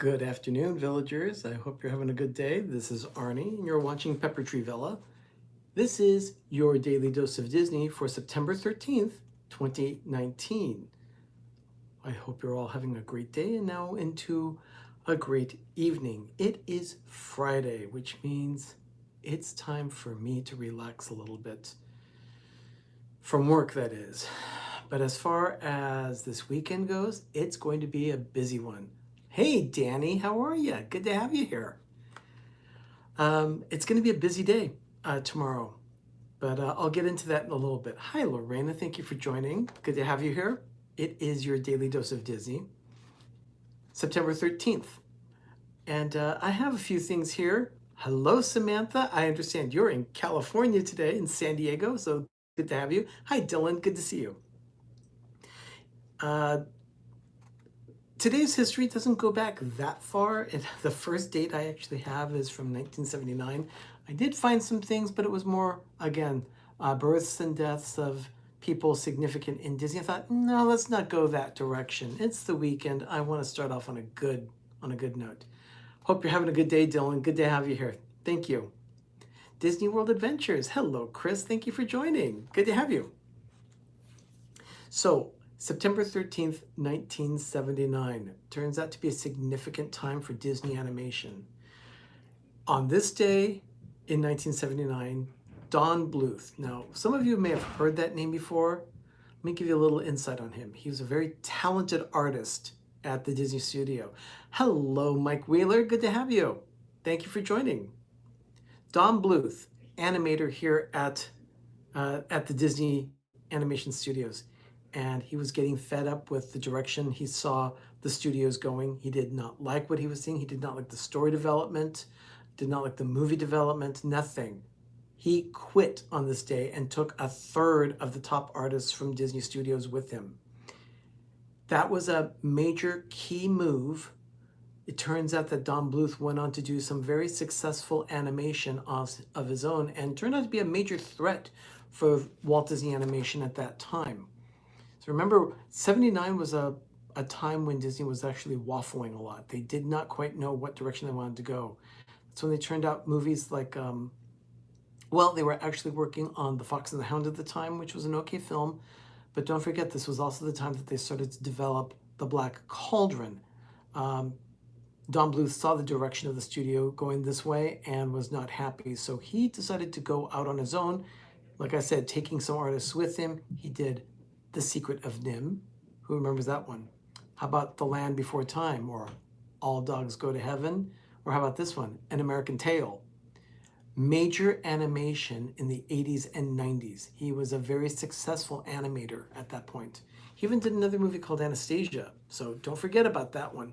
Good afternoon, villagers. I hope you're having a good day. This is Arnie, and you're watching Pepper Tree Villa. This is your daily dose of Disney for September 13th, 2019. I hope you're all having a great day and now into a great evening. It is Friday, which means it's time for me to relax a little bit. From work, that is. But as far as this weekend goes, it's going to be a busy one. Hey, Danny, how are you? Good to have you here. It's going to be a busy day tomorrow, but I'll get into that in a little bit. Hi, Lorena. Thank you for joining. Good to have you here. It is your daily dose of Disney, September 13th. And I have a few things here. Hello, Samantha. I understand you're in California today, in San Diego, so good to have you. Hi, Dylan. Good to see you. Today's history doesn't go back that far. The first date I actually have is from 1979. I did find some things, but it was more, again, births and deaths of people significant in Disney. I thought, no, let's not go that direction. It's the weekend. I want to start off on a good note. Hope you're having a good day, Dylan. Good to have you here. Thank you. Disney World Adventures. Hello, Chris. Thank you for joining. Good to have you. So, September 13th, 1979 turns out to be a significant time for Disney animation. On this day in 1979, Don Bluth. Now, some of you may have heard that name before. Let me give you a little insight on him. He was a very talented artist at the Disney studio. Hello, Mike Wheeler. Good to have you. Thank you for joining. Don Bluth, animator here at the Disney Animation Studios. And he was getting fed up with the direction he saw the studios going. He did not like what he was seeing. He did not like the story development, did not like the movie development, nothing. He quit on this day and took a third of the top artists from Disney Studios with him. That was a major key move. It turns out that Don Bluth went on to do some very successful animation of his own and turned out to be a major threat for Walt Disney Animation at that time. So remember, 79 was a time when Disney was actually waffling a lot. They did not quite know what direction they wanted to go. That's when they turned out movies like, they were actually working on The Fox and the Hound at the time, which was an okay film. But don't forget, this was also the time that they started to develop The Black Cauldron. Don Bluth saw the direction of the studio going this way and was not happy. So he decided to go out on his own. Like I said, taking some artists with him. He did The Secret of NIMH. Who remembers that one? How about The Land Before Time, or All Dogs Go to Heaven? Or how about this one, An American Tail? Major animation in the 80s and 90s. He was a very successful animator at that point. He even did another movie called Anastasia, so don't forget about that one.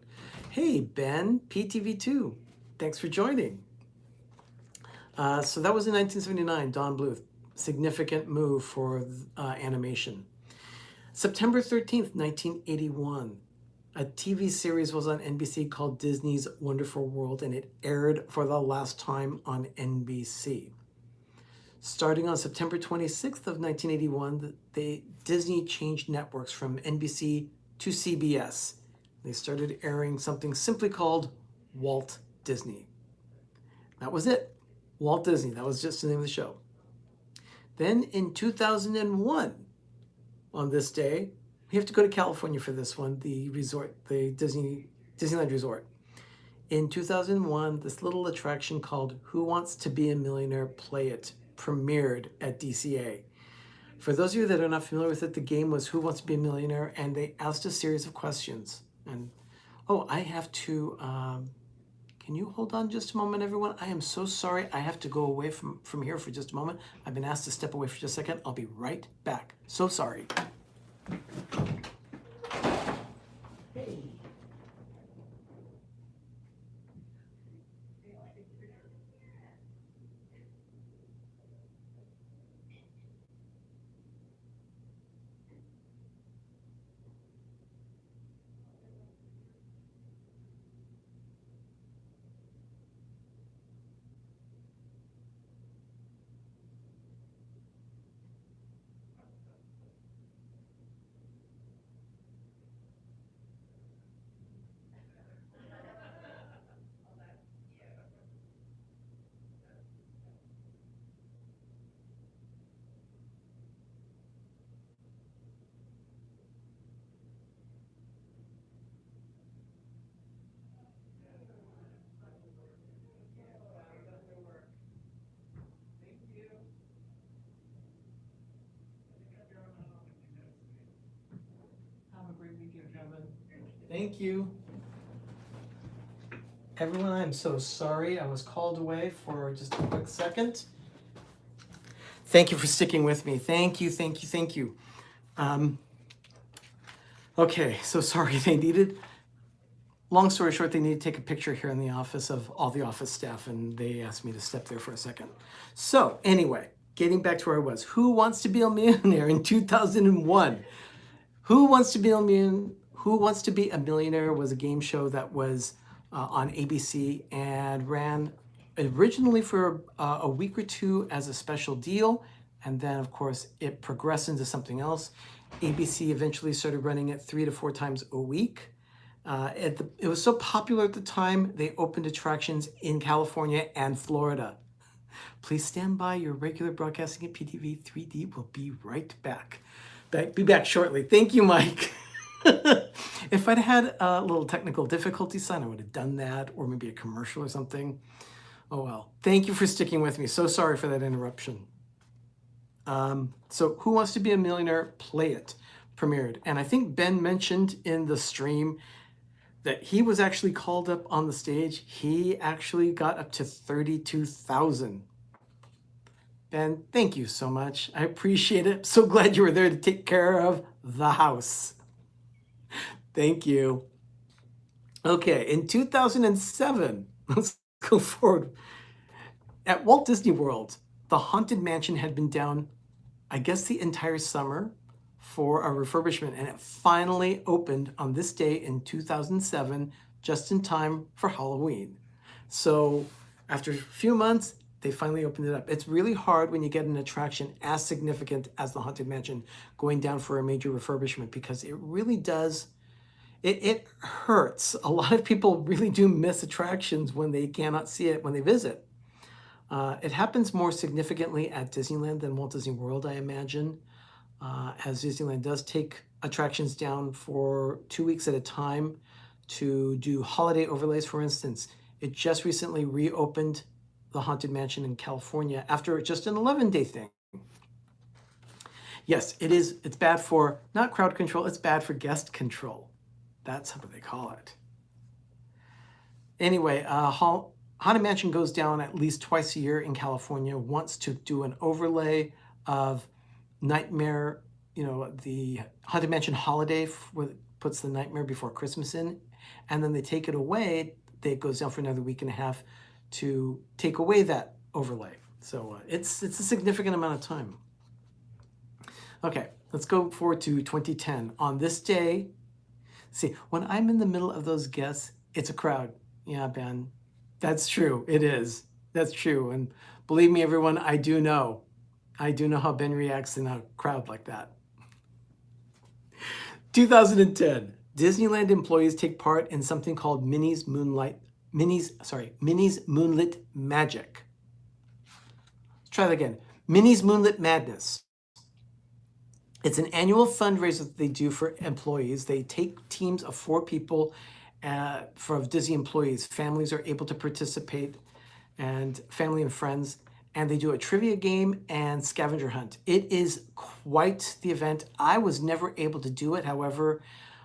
Hey, Ben, PTV2, thanks for joining. So that was in 1979, Don Bluth. Significant move for animation. September 13th, 1981, a TV series was on NBC called Disney's Wonderful World, and it aired for the last time on NBC. Starting on September 26th of 1981, Disney changed networks from NBC to CBS. They started airing something simply called Walt Disney. That was it. Walt Disney. That was just the name of the show. Then in 2001, on this day, we have to go to California for this one, the resort, the Disneyland Resort. In 2001, this little attraction called Who Wants to Be a Millionaire? Play It premiered at DCA. For those of you that are not familiar with it, the game was Who Wants to Be a Millionaire? And they asked a series of questions. And, I have to, can you hold on just a moment, everyone? I am so sorry. I have to go away from here for just a moment. I've been asked to step away for just a second. I'll be right back. So sorry. Hey. Thank you. Everyone, I'm so sorry I was called away for just a quick second. Thank you for sticking with me. Thank you, thank you, thank you. Okay, so sorry they needed, long story short, they needed to take a picture here in the office of all the office staff, and they asked me to step there for a second. So anyway, getting back to where I was, Who Wants to Be a Millionaire in 2001? Who Wants to Be a Millionaire? Who Wants to Be a Millionaire was a game show that was on ABC and ran originally for a week or two as a special deal, and then of course it progressed into something else. ABC eventually started running it 3 to 4 times a week. It was so popular at the time, they opened attractions in California and Florida. Please stand by. Your regular broadcasting at PTV3D will be right back. Be back shortly. Thank you, Mike. If I'd had a little technical difficulty sign, I would have done that, or maybe a commercial or something. Oh well. Thank you for sticking with me. So sorry for that interruption. So Who Wants to Be a Millionaire? Play It premiered. And I think Ben mentioned in the stream that he was actually called up on the stage. He actually got up to 32,000. Ben, thank you so much. I appreciate it. So glad you were there to take care of the house. Thank you. Okay, in 2007, let's go forward. At Walt Disney World, the Haunted Mansion had been down, I guess, the entire summer for a refurbishment, and it finally opened on this day in 2007, just in time for Halloween. So after a few months, they finally opened it up. It's really hard when you get an attraction as significant as the Haunted Mansion going down for a major refurbishment, because it really does, it hurts. A lot of people really do miss attractions when they cannot see it when they visit. It happens more significantly at Disneyland than Walt Disney World, I imagine, as Disneyland does take attractions down for 2 weeks at a time to do holiday overlays. For instance, it just recently reopened the Haunted Mansion in California after just an 11-day thing. Yes, it's bad for, not crowd control, it's bad for guest control. That's what they call it. Anyway, Haunted Mansion goes down at least twice a year in California, once to do an overlay of Nightmare, the Haunted Mansion Holiday, puts the Nightmare Before Christmas in, and then they take it away. It goes down for another week and a half to take away that overlay. So it's a significant amount of time. Okay, let's go forward to 2010. On this day, see, when I'm in the middle of those guests, it's a crowd. Yeah, Ben, that's true. It is. That's true. And believe me, everyone, I do know how Ben reacts in a crowd like that. 2010, Disneyland employees take part in something called Minnie's Moonlit Magic. Let's try that again. Minnie's Moonlit Madness. It's an annual fundraiser that they do for employees. They take teams of 4 people for Disney employees. Families are able to participate, and family and friends, and they do a trivia game and scavenger hunt. It is quite the event. I was never able to do it. However,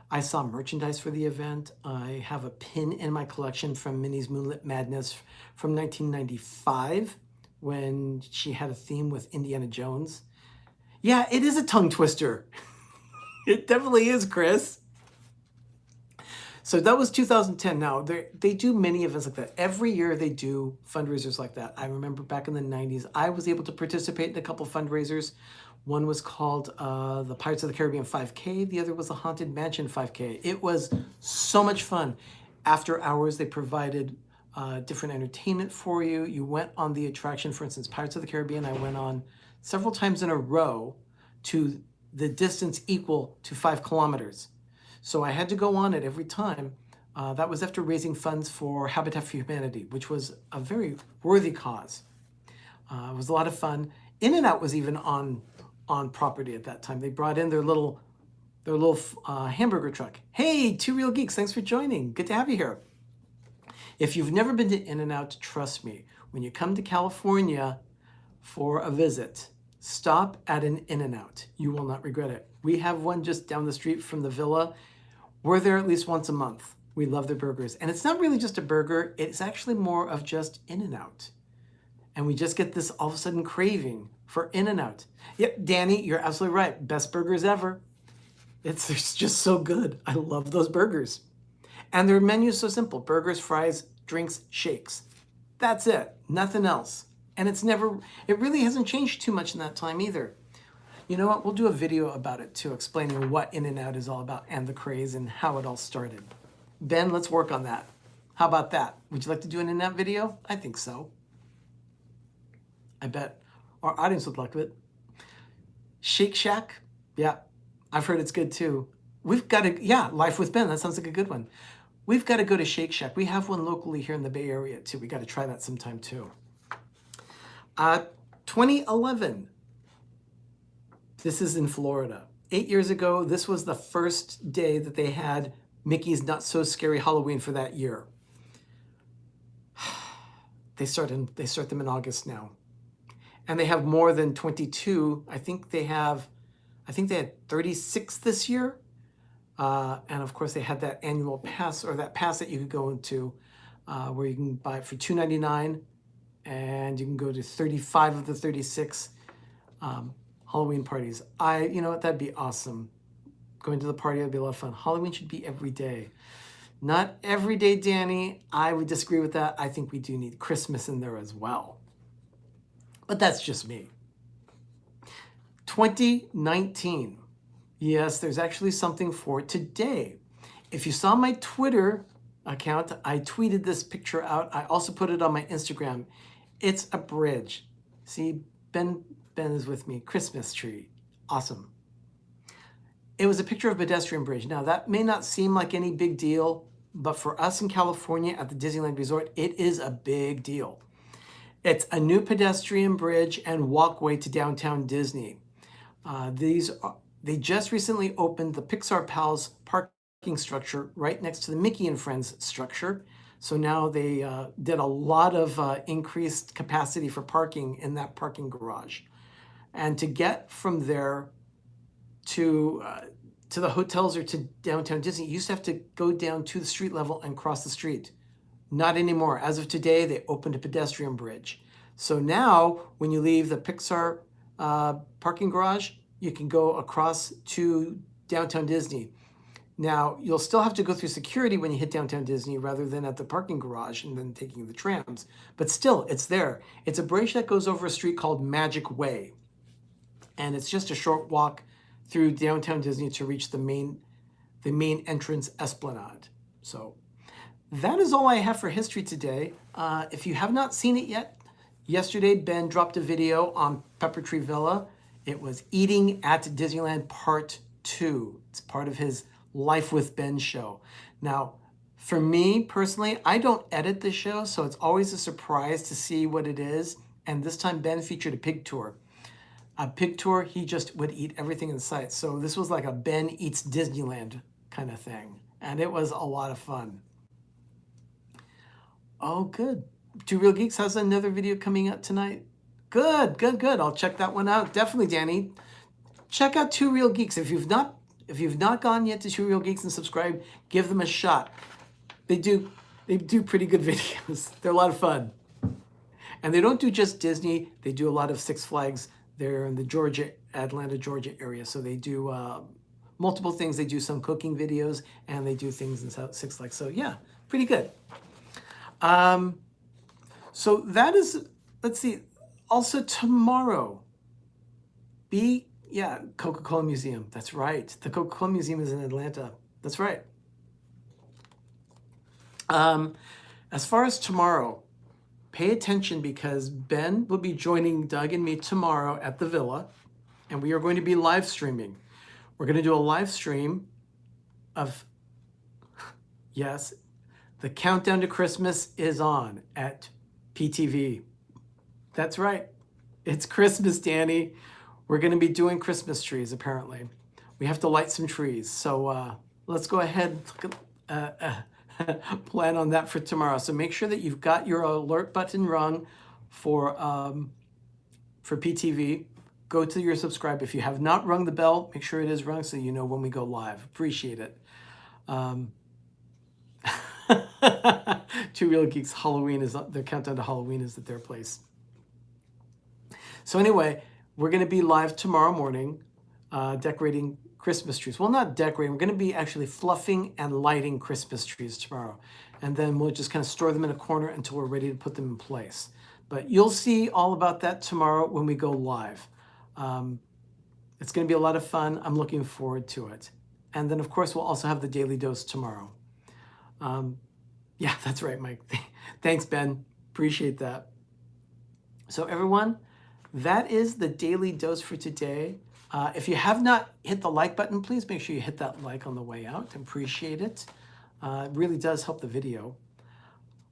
I saw merchandise for the event. I have a pin in my collection from Minnie's Moonlit Madness from 1995, when she had a theme with Indiana Jones. Yeah, it is a tongue twister. It definitely is, Chris. So that was 2010. Now, they do many events like that. Every year they do fundraisers like that. I remember back in the 90s, I was able to participate in a couple fundraisers. One was called the Pirates of the Caribbean 5K. The other was the Haunted Mansion 5K. It was so much fun. After hours, they provided different entertainment for you. You went on the attraction. For instance, Pirates of the Caribbean, I went on several times in a row to the distance equal to 5 kilometers. So I had to go on it every time. That was after raising funds for Habitat for Humanity, which was a very worthy cause. It was a lot of fun. In-N-Out was even on property at that time. They brought in their little hamburger truck. Hey, 2 Real Geeks, thanks for joining. Good to have you here. If you've never been to In-N-Out, trust me, when you come to California for a visit, stop at an In-N-Out. You will not regret it. We have one just down the street from the villa. We're there at least once a month. We love their burgers. And it's not really just a burger. It's actually more of just In-N-Out. And we just get this all of a sudden craving for In-N-Out. Yep, Danny, you're absolutely right. Best burgers ever. It's just so good. I love those burgers. And their menu is so simple. Burgers, fries, drinks, shakes. That's it. Nothing else. And it really hasn't changed too much in that time either. You know what? We'll do a video about it too, explaining what In-N-Out is all about and the craze and how it all started. Ben, let's work on that. How about that? Would you like to do an In-N-Out video? I think so. I bet our audience would like it. Shake Shack? Yeah, I've heard it's good too. We've got to, yeah, Life with Ben. That sounds like a good one. We've got to go to Shake Shack. We have one locally here in the Bay Area too. We got to try that sometime too. 2011. This is in Florida. 8 years ago, this was the first day that they had Mickey's Not So Scary Halloween for that year. They start them in August now. And they have more than 22. I think they had 36 this year. And of course they had that annual pass, or that pass that you could go into where you can buy it for $2.99, and you can go to 35 of the 36 Halloween parties. You know what, that'd be awesome. Going to the party would be a lot of fun. Halloween should be every day. Not every day, Danny. I would disagree with that. I think we do need Christmas in there as well. But that's just me. 2019. Yes, there's actually something for today. If you saw my Twitter account, I tweeted this picture out. I also put it on my Instagram. It's a bridge. See, Ben is with me. Christmas tree. Awesome. It was a picture of a pedestrian bridge. Now, that may not seem like any big deal, but for us in California at the Disneyland Resort, it is a big deal. It's a new pedestrian bridge and walkway to downtown Disney. They just recently opened the Pixar Pals parking structure right next to the Mickey and Friends structure. So now they did a lot of increased capacity for parking in that parking garage. And to get from there to the hotels or to downtown Disney, you used to have to go down to the street level and cross the street. Not anymore. As of today, they opened a pedestrian bridge. So now when you leave the Pixar parking garage, you can go across to downtown Disney. Now, you'll still have to go through security when you hit downtown Disney rather than at the parking garage and then taking the trams. But still, it's there. It's a bridge that goes over a street called Magic Way. And it's just a short walk through downtown Disney to reach the main entrance esplanade. So that is all I have for history today. If you have not seen it yet, yesterday Ben dropped a video on Pepper Tree Villa. It was Eating at Disneyland Part 2. It's part of his Life with Ben show. Now, for me personally, I don't edit the show, so it's always a surprise to see what it is. And this time Ben featured a pig tour. A pig tour, he just would eat everything in sight. So this was like a Ben Eats Disneyland kind of thing. And it was a lot of fun. Oh, good. Two Real Geeks has another video coming out tonight. Good, good, good. I'll check that one out. Definitely, Danny. Check out Two Real Geeks. If you've not gone yet to Two Real Geeks and subscribed, give them a shot. They do pretty good videos. They're a lot of fun. And they don't do just Disney. They do a lot of Six Flags. They're in the Atlanta, Georgia area. So they do multiple things. They do some cooking videos and they do things in Six Flags. So yeah, pretty good. So that is, let's see. Also tomorrow, Coca-Cola Museum. That's right. The Coca-Cola Museum is in Atlanta. That's right. As far as tomorrow, pay attention because Ben will be joining Doug and me tomorrow at the Villa, and we are going to be live streaming. We're going to do a live stream of, yes, the countdown to Christmas is on at PTV. That's right. It's Christmas, Danny. We're going to be doing Christmas trees, apparently. We have to light some trees. So let's go ahead and plan on that for tomorrow. So make sure that you've got your alert button rung for PTV. Go to your subscribe. If you have not rung the bell, make sure it is rung so you know when we go live. Appreciate it. Um, Two Real Geeks, Halloween is their countdown to Halloween is at their place. So anyway, we're going to be live tomorrow morning, decorating Christmas trees. Well, not decorating. We're going to be actually fluffing and lighting Christmas trees tomorrow. And then we'll just kind of store them in a corner until we're ready to put them in place. But you'll see all about that tomorrow when we go live. It's going to be a lot of fun. I'm looking forward to it. And then, of course, we'll also have the Daily Dose tomorrow. Yeah, that's right, Mike. Thanks, Ben. Appreciate that. So everyone, that is the Daily Dose for today. If you have not hit the like button, please make sure you hit that like on the way out. I appreciate it. It really does help the video.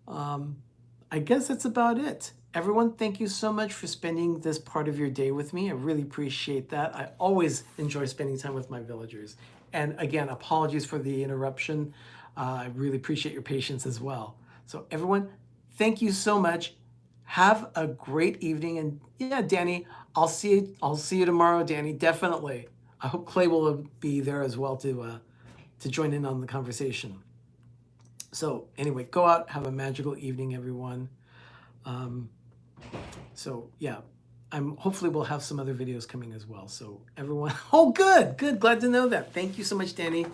I guess that's about it. Everyone, thank you so much for spending this part of your day with me. I really appreciate that. I always enjoy spending time with my villagers. And again, apologies for the interruption. I really appreciate your patience as well. So everyone, thank you so much. Have a great evening. And yeah, Danny, I'll see you tomorrow, Danny, definitely. I hope Clay will be there as well to join in on the conversation. So anyway, go out, have a magical evening, everyone. So yeah, hopefully we'll have some other videos coming as well. So everyone, oh, good, glad to know that. Thank you so much, Danny.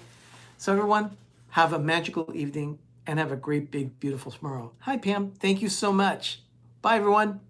So everyone, have a magical evening and have a great, big, beautiful tomorrow. Hi, Pam. Thank you so much. Bye, everyone.